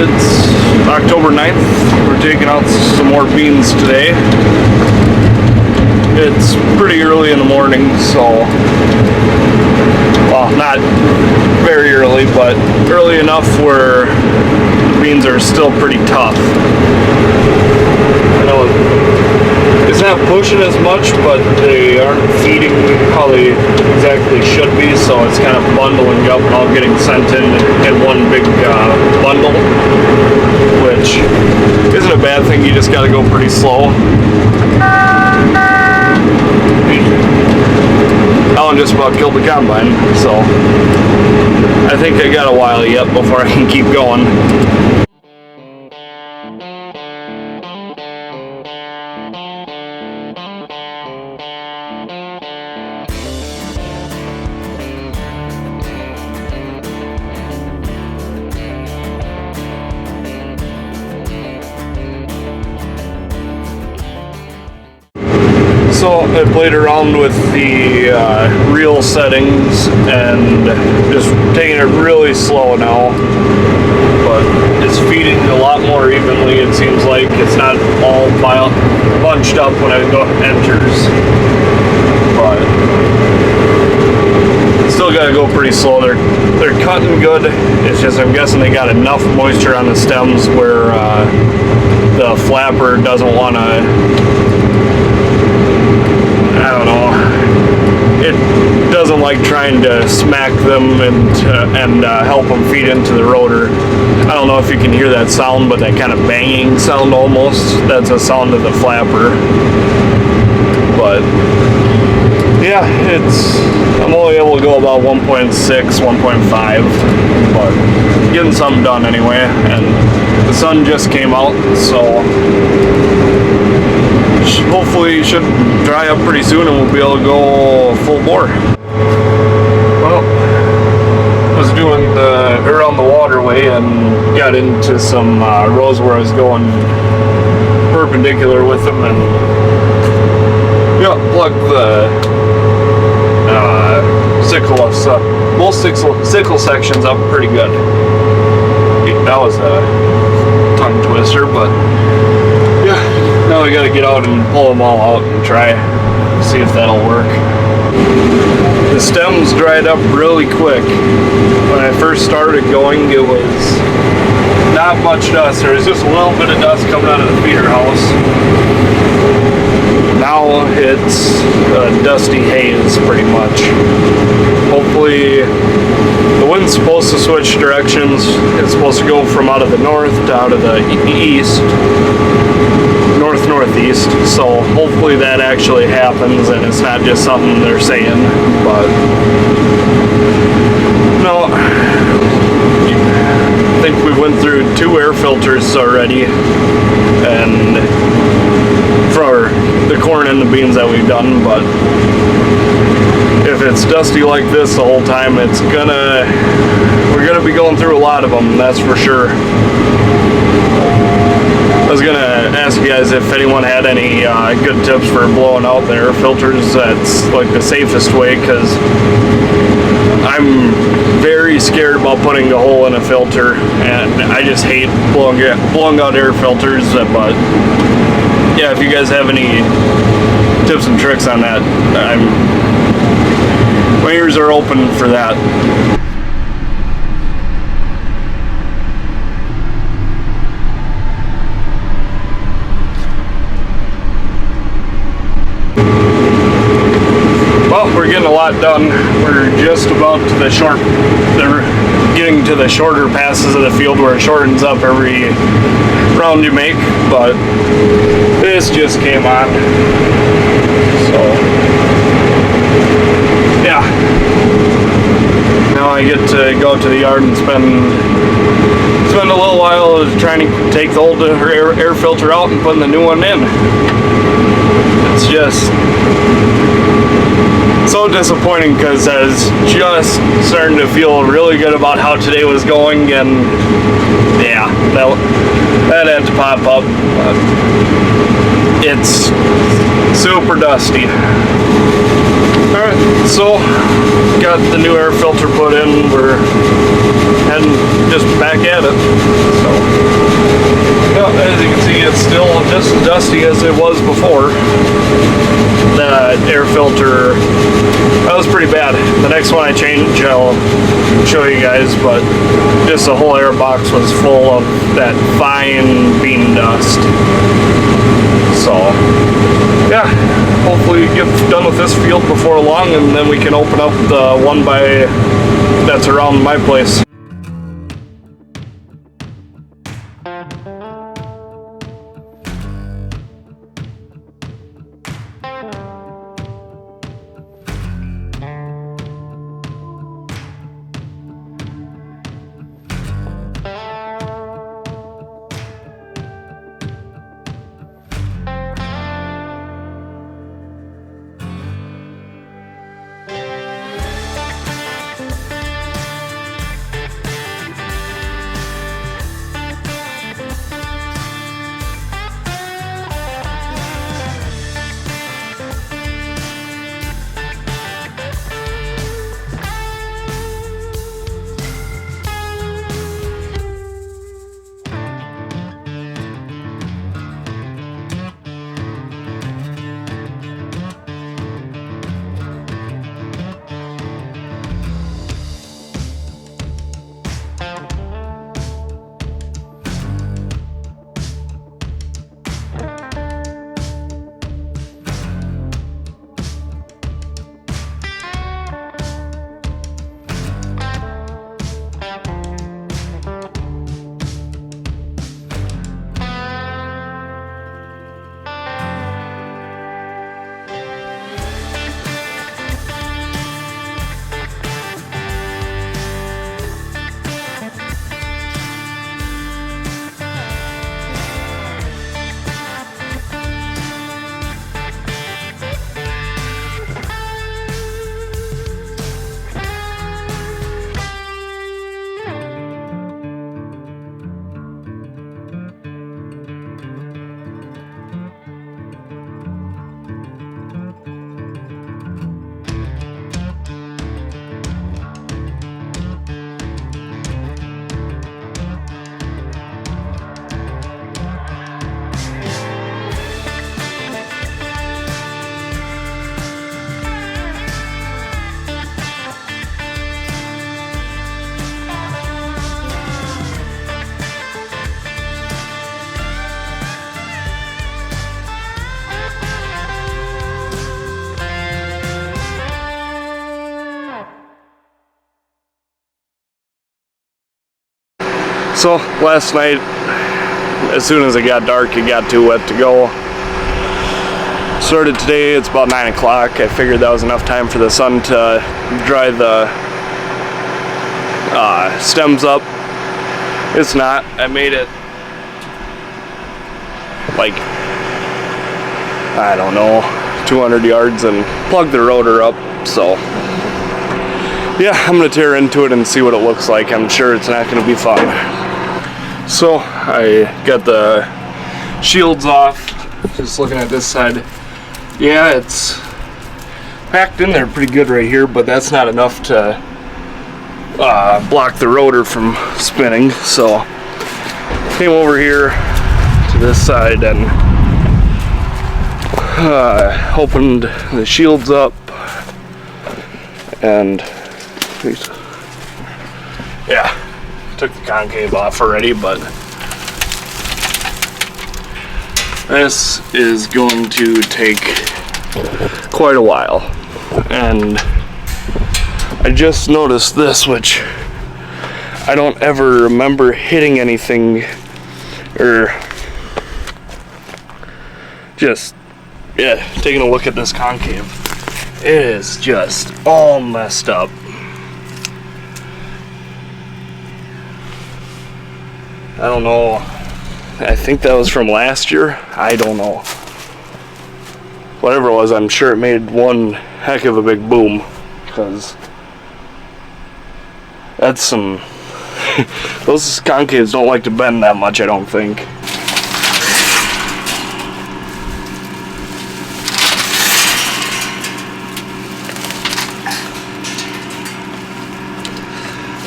It's October 9th. We're taking out some more beans today. It's pretty early in the morning, so, well, not very early, but early enough where beans are still pretty tough. I know it's not pushing as much, but they aren't feeding how they exactly should be, so it's kind of bundling up and all getting sent in one big bundle, which isn't a bad thing. You just got to go pretty slow. Alan just about killed the combine, so I think I got a while yet before I can keep going. So I played around with the reel settings and just taking it really slow now, but it's feeding a lot more evenly. It seems like it's not all bunched up when I go enters, but still got to go pretty slow. They're cutting good. It's just I'm guessing they got enough moisture on the stems where the flapper doesn't want to. I don't know. It doesn't like trying to smack them and help them feed into the rotor. I don't know if you can hear that sound, but that kind of banging sound almost. That's a sound of the flapper. But yeah, I'm only able to go about 1.6, 1.5, but getting something done anyway. And the sun just came out, so hopefully should dry up pretty soon and we'll be able to go full bore. Well, I was doing around the waterway and got into some rows where I was going perpendicular with them, and plugged the sickle sections up pretty good. That was a tongue twister, but yeah. Now we gotta get out and pull them all out and try, see if that'll work. The stems dried up really quick. When I first started going, it was not much dust. There was just a little bit of dust coming out of the feeder house. Now it's a dusty haze pretty much. Hopefully, the wind's supposed to switch directions. It's supposed to go from out of the north to out of the east. Northeast, so hopefully that actually happens and it's not just something they're saying. But no, I think we went through 2 air filters already, and for the corn and the beans that we've done. But if it's dusty like this the whole time, we're gonna be going through a lot of them, that's for sure. I was gonna ask you guys if anyone had any good tips for blowing out the air filters. That's like the safest way, because I'm very scared about putting a hole in a filter, and I just hate blowing out air filters. But yeah, if you guys have any tips and tricks on that, my ears are open for that. Well, we're getting a lot done. We're just about to getting to the shorter passes of the field where it shortens up every round you make, but this just came on. So, yeah. Now I get to go to the yard and spend a little while trying to take the old air filter out and putting the new one in. It's just so disappointing, because I was just starting to feel really good about how today was going, and yeah, that had to pop up. But it's super dusty. Alright, so got the new air filter put in. We're heading just back at it. So nasty as it was before. The air filter, that was pretty bad. The next one I change, I'll show you guys, but just the whole air box was full of that fine bean dust. So, yeah, hopefully get done with this field before long, and then we can open up the one that's around my place. So last night, as soon as it got dark, it got too wet to go. Started today, it's about 9 o'clock. I figured that was enough time for the sun to dry the stems up. It's not. I made it like, I don't know, 200 yards and plugged the rotor up. So yeah, I'm gonna tear into it and see what it looks like. I'm sure it's not gonna be fun. So I got the shields off, just looking at this side. Yeah, it's packed in there pretty good right here, but that's not enough to block the rotor from spinning. So came over here to this side and opened the shields up, and yeah, took the concave off already, but this is going to take quite a while. And I just noticed this, which I don't ever remember hitting anything, or just, yeah, taking a look at this concave. It is just all messed up. I don't know. I think that was from last year. I don't know. Whatever it was, I'm sure it made one heck of a big boom, because that's some those concaves don't like to bend that much, I don't think.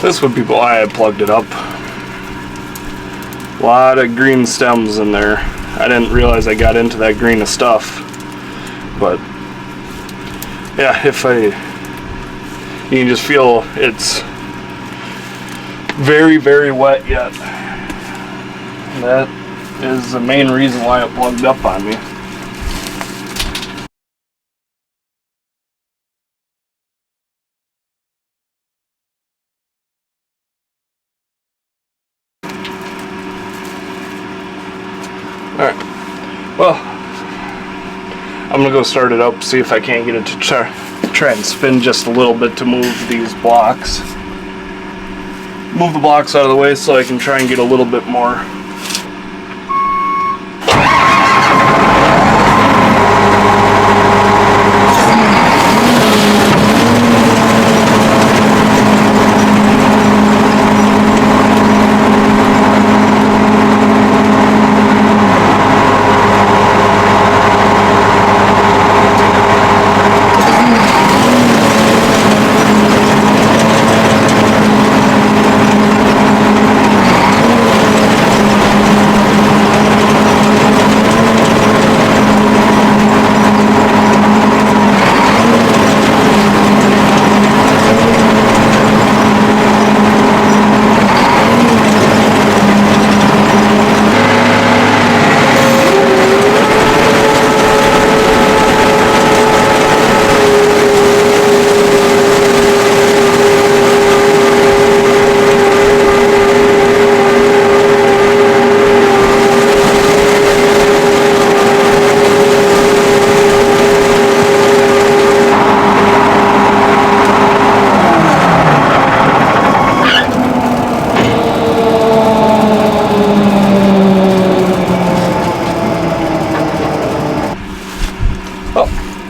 This would be why I plugged it up. A lot of green stems in there. I didn't realize I got into that green of stuff. But yeah, you can just feel it's very, very wet yet. That is the main reason why it plugged up on me. Alright, well, I'm gonna go start it up, see if I can't get it to try and spin just a little bit to move these blocks. Move the blocks out of the way so I can try and get a little bit more.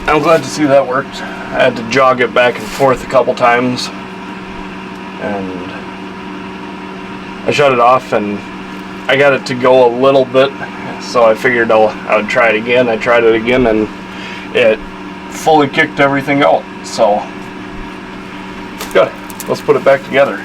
I'm glad to see that worked. I had to jog it back and forth a couple times, and I shut it off and I got it to go a little bit, so I figured I would try it again. I tried it again and it fully kicked everything out, so good. Let's put it back together.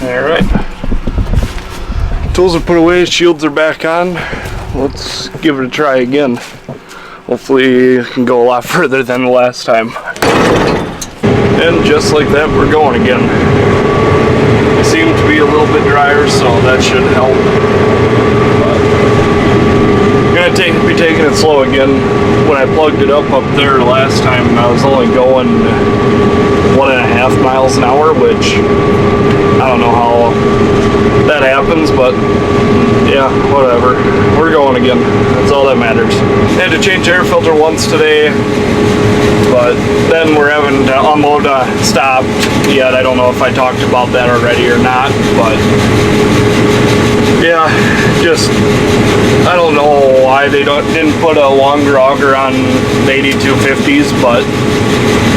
Alright, tools are put away, shields are back on. Let's give it a try again. Hopefully it can go a lot further than the last time. And just like that, we're going again. It seemed to be a little bit drier, so that should help. I'm gonna be taking it slow again. When I plugged it up there last time, I was only going 1.5 miles an hour, which I don't know how that happens, but yeah, whatever. We're going again. That's all that matters. I had to change air filter once today, but then we're having to unload a stop yet. I don't know if I talked about that already or not, but yeah, just I don't know why they didn't put a longer auger on the 8250s, but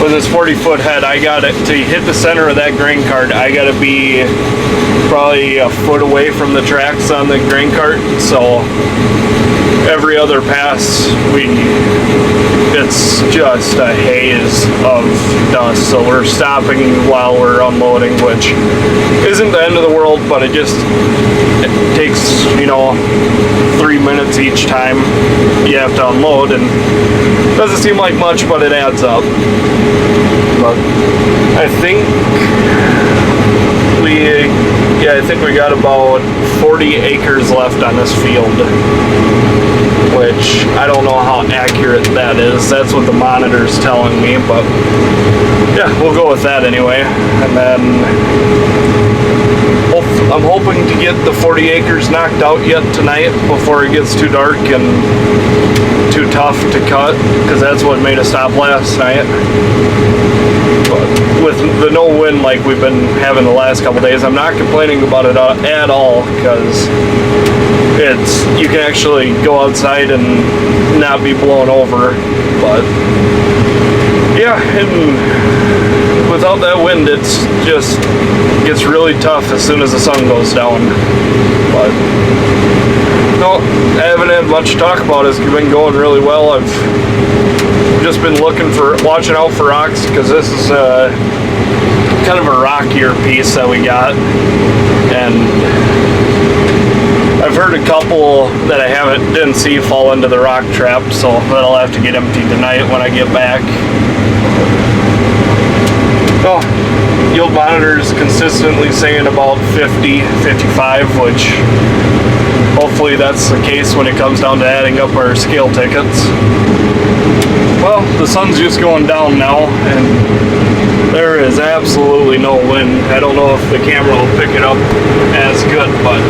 with this 40-foot head, I got it to hit the center of that grain cart. I got to be probably a foot away from the tracks on the grain cart, so every other pass it's just a haze of dust, so we're stopping while we're unloading, which isn't the end of the world, but it takes 3 minutes each time you have to unload, and doesn't seem like much, but it adds up. But I think we got about 40 acres left on this field, which I don't know how accurate that is. That's what the monitor's telling me, but yeah, we'll go with that anyway. And then I'm hoping to get the 40 acres knocked out yet tonight before it gets too dark and too tough to cut, because that's what made us stop last night. But with the no wind like we've been having the last couple days, I'm not complaining about it at all, because you can actually go outside and not be blown over. But yeah, and without that wind, it's just gets really tough as soon as the sun goes down. But no, I haven't had much to talk about. It's been going really well. I've just been watching out for rocks, because this is kind of a rockier piece that we got, and I've heard a couple that I didn't see fall into the rock trap, so that'll have to get emptied tonight when I get back. Oh, yield monitor's consistently saying about 50, 55, which hopefully that's the case when it comes down to adding up our scale tickets. Well, the sun's just going down now, and there is absolutely no wind. I don't know if the camera will pick it up as good, but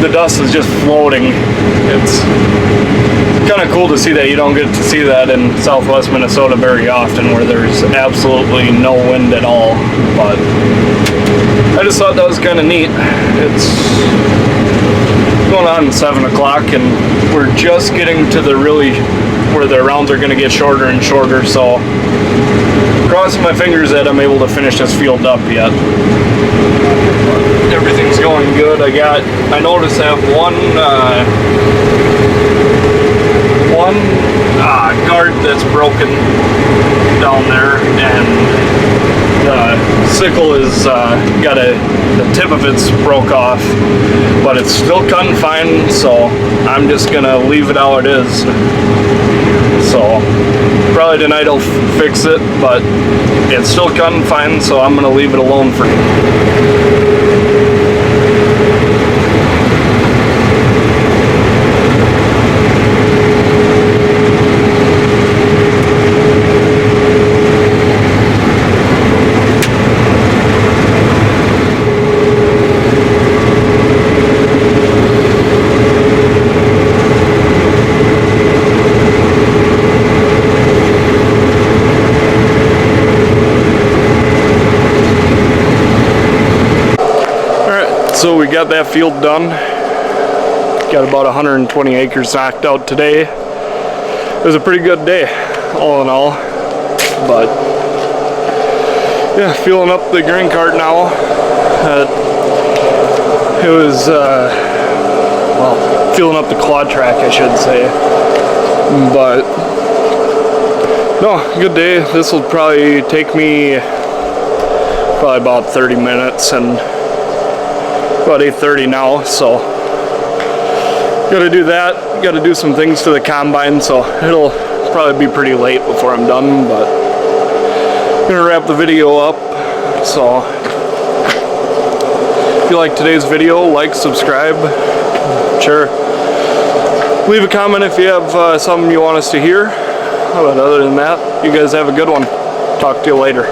the dust is just floating. It's kind of cool to see that. You don't get to see that in southwest Minnesota very often, where there's absolutely no wind at all. But I just thought that was kind of neat. It's going on 7 o'clock, and we're just getting to where the rounds are going to get shorter and shorter, so crossing my fingers that I'm able to finish this field up yet. Everything's going good. I noticed I have one guard that's broken down there, and the sickle is the tip of it's broke off, but it's still cutting fine, so I'm just gonna leave it how it is. So probably tonight I'll fix it, but it's still cutting fine, so I'm gonna leave it alone for So we got that field done. Got about 120 acres knocked out today. It was a pretty good day, all in all. But yeah, filling up the grain cart now. It was, well, filling up the quad track, I should say. But no, good day. This will probably take me about 30 minutes, and about 8:30 now, so gotta do that. Gotta do some things to the combine, so it'll probably be pretty late before I'm done, but I'm gonna wrap the video up. So if you like today's video, like, subscribe, sure, leave a comment if you have something you want us to hear. But other than that, you guys have a good one. Talk to you later.